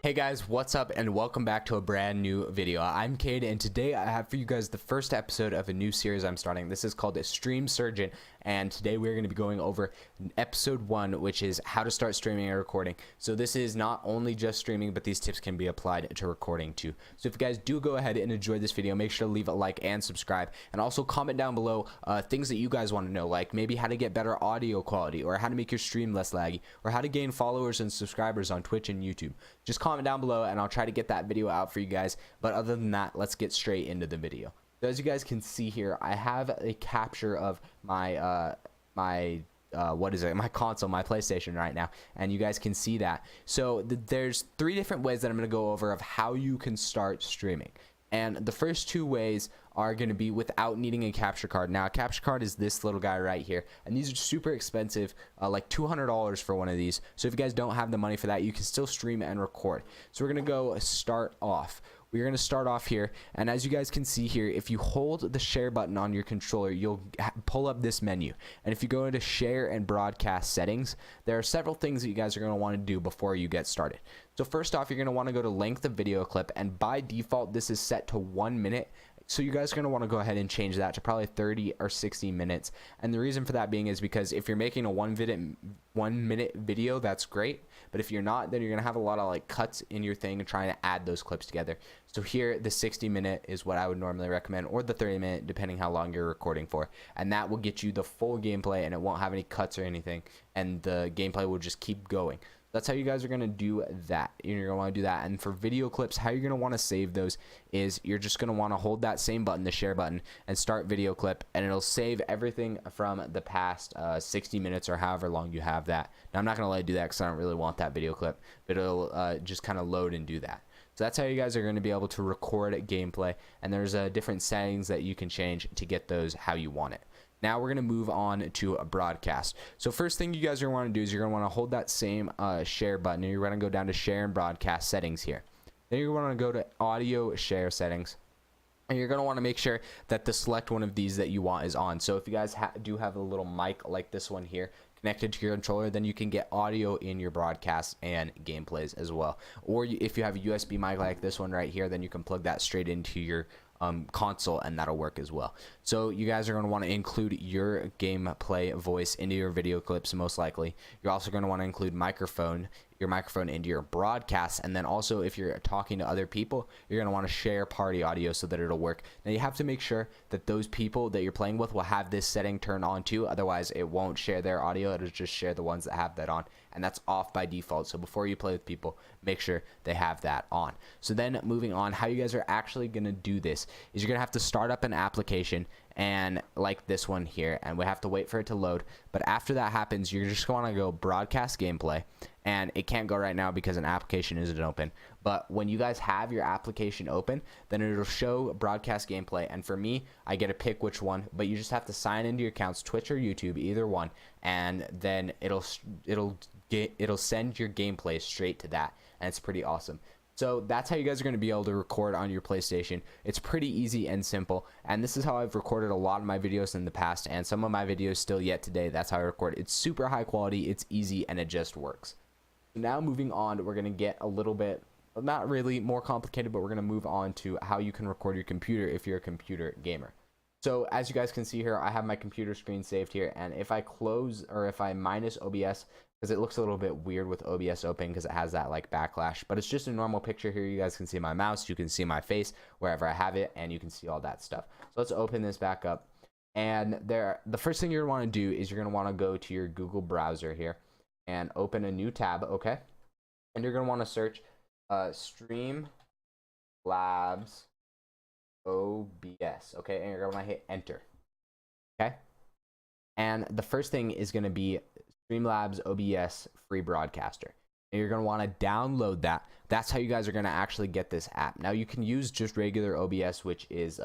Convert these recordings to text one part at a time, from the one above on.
Hey guys, what's up and welcome back to a brand new video. I'm Cade and today I have for you guys the first episode of a new series I'm starting. This is called a Stream Surgeon, and today we're going to be going over episode 1, which is how to start streaming and recording. So this is not only just streaming, but these tips can be applied to recording too. So if you guys do go ahead and enjoy this video, make sure to leave a like and subscribe, and also comment down below things that you guys want to know, like maybe how to get better audio quality, or how to make your stream less laggy, or how to gain followers and subscribers on Twitch and YouTube. Just comment down below and I'll try to get that video out for you guys. But other than that, let's get straight into the video. So as you guys can see here, I have a capture of my my console, my PlayStation right now, and you guys can see that. So there's 3 different ways that I'm going to go over of how you can start streaming. And the first 2 ways are going to be without needing a capture card. Now, a capture card is this little guy right here, and these are super expensive, like $200 for one of these. So if you guys don't have the money for that, you can still stream and record. So we're going to go start off. We're going to start off here, and as you guys can see here, if you hold the share button on your controller, you'll pull up this menu. And if you go into share and broadcast settings, there are several things that you guys are going to want to do before you get started. So first off, you're going to want to go to length of video clip, and by default this is set to 1 minute. So you guys are going to want to go ahead and change that to probably 30 or 60 minutes. And the reason for that being is because if you're making a 1 minute video, that's great. But if you're not, then you're going to have a lot of like cuts in your thing and trying to add those clips together. So here, the 60-minute is what I would normally recommend, or the 30-minute, depending how long you're recording for. And that will get you the full gameplay, and it won't have any cuts or anything. And the gameplay will just keep going. That's how you guys are going to do that. You're going to want to do that. And for video clips, how you're going to want to save those is you're just going to want to hold that same button, the share button, and start video clip, and it'll save everything from the past 60 minutes or however long you have that. Now, I'm not going to let it do that because I don't really want that video clip, but it'll just kind of load and do that. So that's how you guys are going to be able to record gameplay, and there's different settings that you can change to get those how you want it. Now we're going to move on to a broadcast. So first thing you guys are going to want to do is you're going to want to hold that same share button, and you're going to go down to share and broadcast settings here. Then you're going to go to audio share settings, and you're going to want to make sure that the select one of these that you want is on. So if you guys do have a little mic like this one here connected to your controller, then you can get audio in your broadcasts and gameplays as well. Or if you have a USB mic like this one right here, then you can plug that straight into your console, and that'll work as well. So you guys are going to want to include your gameplay voice into your video clips, most likely. You're also going to want to include your microphone into your broadcast, and then also if you're talking to other people, you're going to want to share party audio so that it'll work. Now you have to make sure that those people that you're playing with will have this setting turned on too, otherwise it won't share their audio. It'll just share the ones that have that on, and that's off by default. So before you play with people, make sure they have that on. So then moving on, how you guys are actually going to do this is you're going to have to start up an application, and like this one here, and we have to wait for it to load. But after that happens, you're just going to go broadcast gameplay, and it can't go right now because an application isn't open. But when you guys have your application open, then it'll show broadcast gameplay, and for me, I get to pick which one, but you just have to sign into your accounts, Twitch or YouTube, either one, and then it'll send your gameplay straight to that, and it's pretty awesome. So that's how you guys are going to be able to record on your PlayStation. It's pretty easy and simple, and this is how I've recorded a lot of my videos in the past, and some of my videos still yet today. That's how I record. It's super high quality, it's easy, and it just works. Now moving on, we're going to get a little bit, not really more complicated, but we're going to move on to how you can record your computer if you're a computer gamer. So as you guys can see here, I have my computer screen saved here, and if I close, or if I minus OBS, because it looks a little bit weird with OBS open because it has that like backlash, but it's just a normal picture here. You guys can see my mouse, you can see my face wherever I have it, and you can see all that stuff. So let's open this back up, and the first thing you're going to want to do is you're going to want to go to your Google browser here and open a new tab, okay? And you're going to want to search Streamlabs OBS, okay? And you're going to want to hit enter, okay? And the first thing is going to be Streamlabs OBS free broadcaster, and you're going to want to download that. That's how you guys are going to actually get this app. Now you can use just regular OBS, which is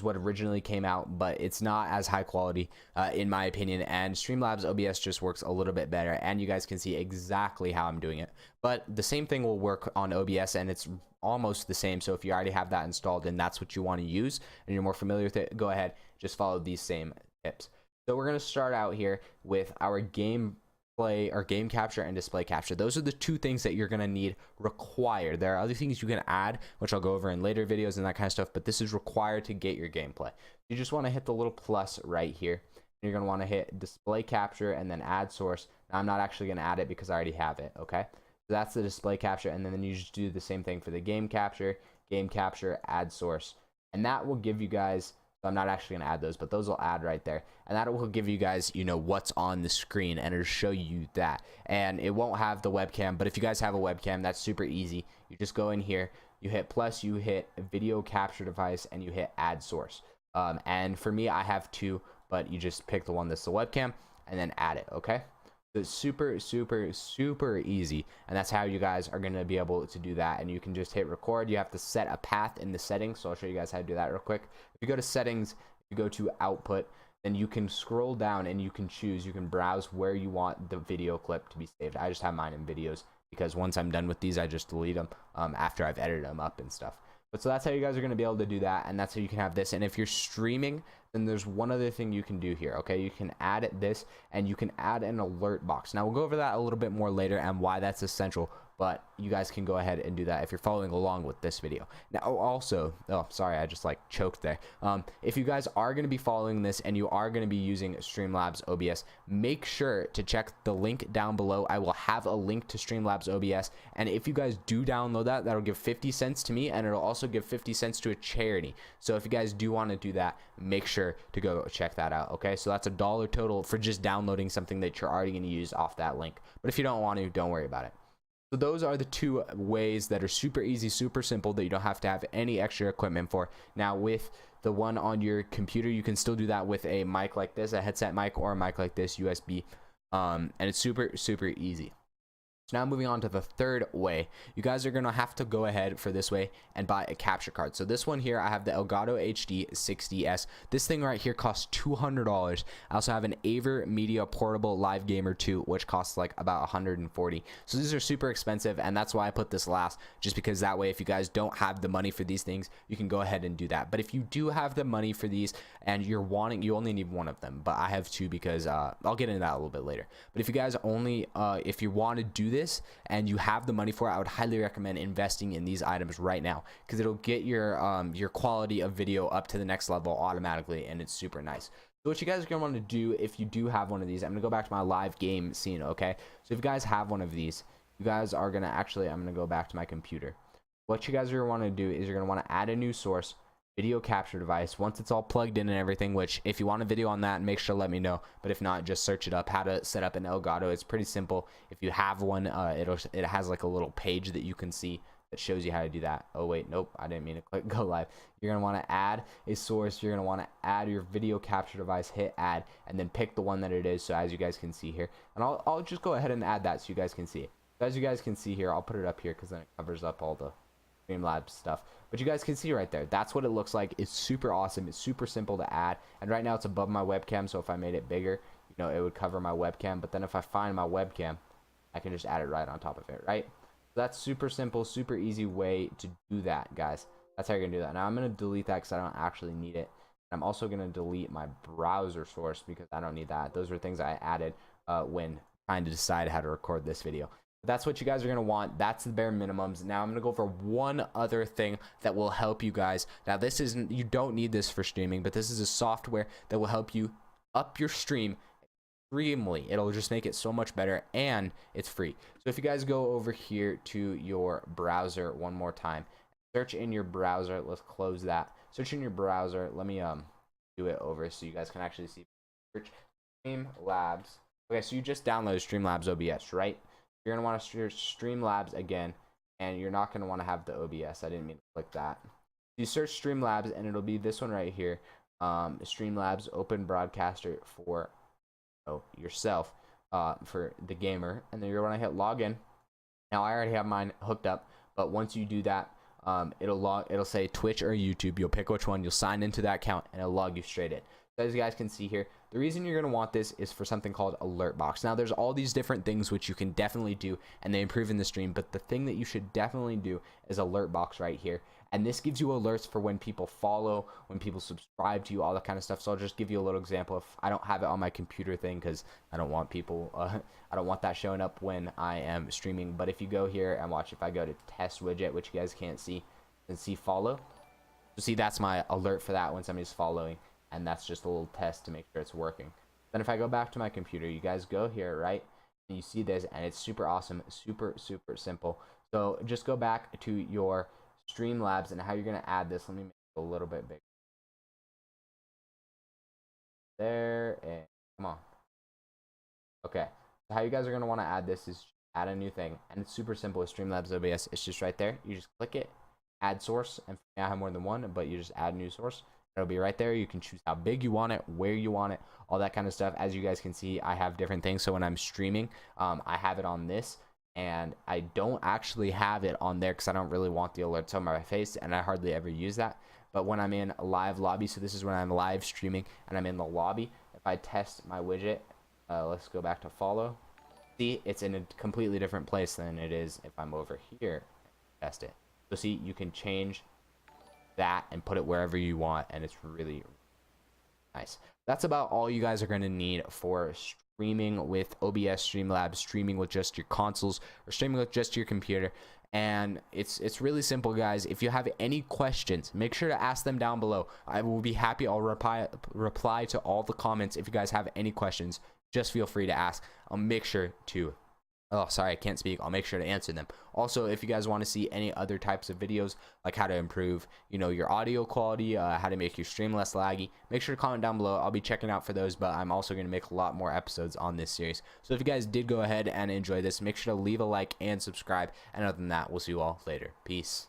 what originally came out, but it's not as high quality in my opinion, and Streamlabs OBS just works a little bit better, and you guys can see exactly how I'm doing it. But the same thing will work on OBS, and it's almost the same. So if you already have that installed and that's what you want to use and you're more familiar with it, go ahead, just follow these same tips. So we're going to start out here with our game display or game capture and display capture. Those are the two things that you're going to need required. There are other things you can add, which I'll go over in later videos and that kind of stuff, but this is required to get your gameplay. You just want to hit the little plus right here. You're going to want to hit display capture and then add source. Now, I'm not actually going to add it because I already have it. Okay, so that's the display capture, and then you just do the same thing for the game capture, add source, and that will give you guys, so I'm not actually going to add those, but those will add right there, and that will give you guys, you know, what's on the screen, and it'll show you that. And it won't have the webcam, but if you guys have a webcam, that's super easy. You just go in here, you hit plus, you hit video capture device, and you hit add source. And for me, I have two, but you just pick the one that's the webcam and then add it. Okay, so it's super easy, and that's how you guys are going to be able to do that. And you can just hit record. You have to set a path in the settings, so I'll show you guys how to do that real quick. If you go to settings, you go to output, then you can scroll down and you can choose, you can browse where you want the video clip to be saved. I just have mine in videos because once I'm done with these, I just delete them after I've edited them up and stuff. But so that's how you guys are going to be able to do that, and that's how you can have this. And if you're streaming, then there's one other thing you can do here. Okay, you can add this, and you can add an alert box. Now we'll go over that a little bit more later and why that's essential, but you guys can go ahead and do that if you're following along with this video. Now also, oh sorry, I just like choked there. If you guys are going to be following this and you are going to be using Streamlabs OBS, make sure to check the link down below. I will have a link to Streamlabs OBS, and if you guys do download that, that'll give 50 cents to me, and it'll also give 50 cents to a charity. So if you guys do want to do that, make sure to go check that out. Okay, so that's $1 total for just downloading something that you're already going to use off that link. But if you don't want to, don't worry about it. So those are the two ways that are super easy, super simple, that you don't have to have any extra equipment for. Now with the one on your computer, you can still do that with a mic like this, a headset mic, or a mic like this, USB, and it's super easy. So now moving on to the third way, you guys are going to have to go ahead for this way and buy a capture card. So this one here, I have the Elgato HD 60S. This thing right here costs $200. I also have an Aver Media Portable Live Gamer 2, which costs like about 140. So these are super expensive, and that's why I put this last, just because that way if you guys don't have the money for these things, you can go ahead and do that. But if you do have the money for these and you're wanting, you only need one of them, but I have two because I'll get into that a little bit later. But if you guys only, if you want to do this and you have the money for it, I would highly recommend investing in these items right now, because it'll get your quality of video up to the next level automatically, and it's super nice. So what you guys are going to want to do if you do have one of these, I'm going to go back to my live game scene. Okay, so if you guys have one of these, you guys are going to actually, I'm going to go back to my computer. What you guys are going to want to do is you're going to want to add a new source, video capture device. Once it's all plugged in and everything, which if you want a video on that, make sure to let me know, but if not, just search it up, how to set up an Elgato. It's pretty simple. If you have one, it has like a little page that you can see that shows you how to do that. Oh wait, nope, I didn't mean to click go live. You're gonna want to add a source, you're gonna want to add your video capture device, hit add, and then pick the one that it is. So as you guys can see here, and I'll just go ahead and add that so you guys can see it. So as you guys can see here, I'll put it up here because then it covers up all the Streamlabs stuff, but you guys can see right there, that's what it looks like. It's super awesome, it's super simple to add, and right now it's above my webcam, so if I made it bigger, you know, it would cover my webcam. But then if I find my webcam, I can just add it right on top of it, right? So that's super simple, super easy way to do that, guys. That's how you're gonna do that. Now I'm gonna delete that because I don't actually need it. I'm also gonna delete my browser source because I don't need that. Those are things I added when trying to decide how to record this video. That's what you guys are going to want. That's the bare minimums. Now I'm going to go over one other thing that will help you guys. Now this isn't, you don't need this for streaming, but this is a software that will help you up your stream extremely. It'll just make it so much better, and it's free. So if you guys go over here to your browser one more time, search in your browser. Let's close that. Search in your browser. Let me do it over so you guys can actually see. Search Streamlabs. Okay, so you just downloaded Streamlabs OBS, right? You're going to want to search Streamlabs again, and you're not going to want to have the OBS. I didn't mean to click that. You search Streamlabs, and it'll be this one right here. Streamlabs Open Broadcaster for yourself, for the gamer. And then you're going to hit login. Now, I already have mine hooked up, but once you do that, it'll say Twitch or YouTube. You'll pick which one. You'll sign into that account, and it'll log you straight in. So as you guys can see here, The reason you're going to want this is for something called alert box. Now there's all these different things which you can definitely do and they improve in the stream, but the thing that you should definitely do is alert box right here. And this gives you alerts for when people follow, when people subscribe to you, all that kind of stuff. So I'll just give you a little example. If I don't have it on my computer thing, because I don't want people, I don't want that showing up when I am streaming. But if you go here and watch, if I go to test widget, which you guys can't see, and see follow. So see, that's my alert for that when somebody's following. And that's just a little test to make sure it's working. Then if I go back to my computer, you guys go here, right? And you see this, and it's super awesome, super simple. So just go back to your Streamlabs and how you're going to add this. Let me make it a little bit bigger. There, and come on. Okay, so how you guys are going to want to add this is add a new thing, and it's super simple with Streamlabs OBS. It's just right there. You just click it, add source, and I have more than one, but you just add new source. It'll be right there. You can choose how big you want it, where you want it, all that kind of stuff. As you guys can see, I have different things. So when I'm streaming, I have it on this, and I don't actually have it on there because I don't really want the alerts on my face, and I hardly ever use that. But when I'm in a live lobby, so this is when I'm live streaming and I'm in the lobby, if I test my widget, let's go back to follow. See, it's in a completely different place than it is if I'm over here and test it. So see, you can change that and put it wherever you want, and it's really nice. That's about all you guys are going to need for streaming with OBS, Streamlabs, streaming with just your consoles, or streaming with just your computer. And it's really simple, guys. If you have any questions, make sure to ask them down below. I will be happy. I'll reply to all the comments. If you guys have any questions, just feel free to ask. I'll make sure to I can't speak. I'll make sure to answer them. Also, if you guys want to see any other types of videos, like how to improve, your audio quality, how to make your stream less laggy, make sure to comment down below. I'll be checking out for those, but I'm also going to make a lot more episodes on this series. So if you guys did go ahead and enjoy this, make sure to leave a like and subscribe. And other than that, we'll see you all later. Peace.